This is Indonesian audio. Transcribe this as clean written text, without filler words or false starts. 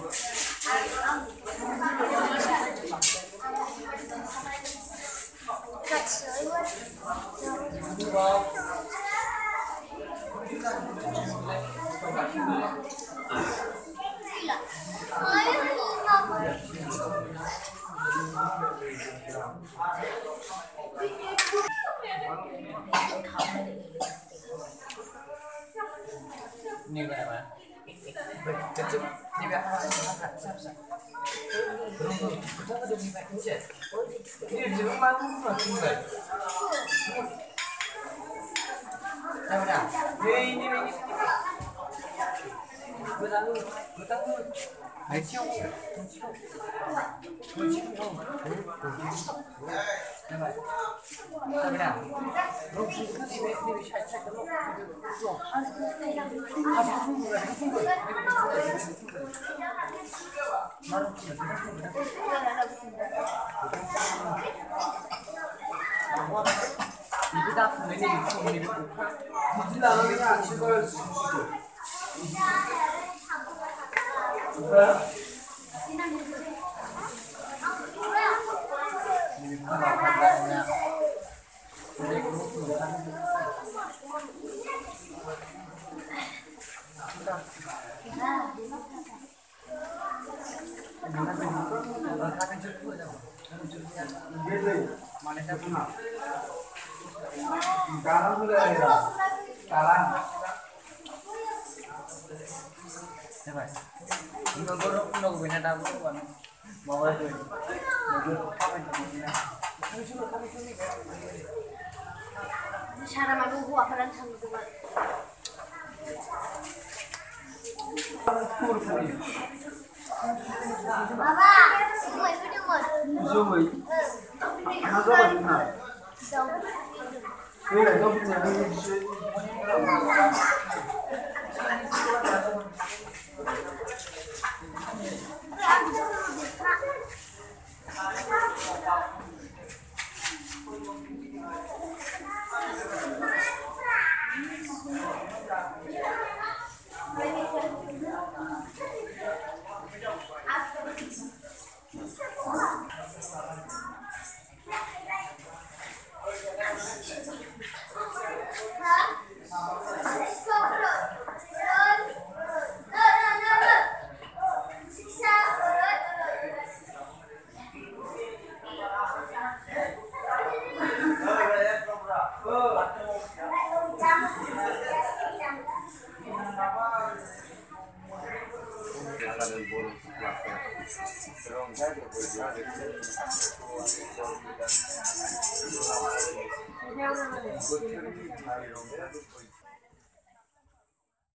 Ini berapa? Kecil. Ini berapa? Siap. Betul ada di Indonesia. Ini di rumah tuh tinggal. Udah. Ini. Betul. Ayo. Cara malu gua akan sama teman. Baba, semua itu dengar. Semua. Mana coba mana? Iya, coba ni.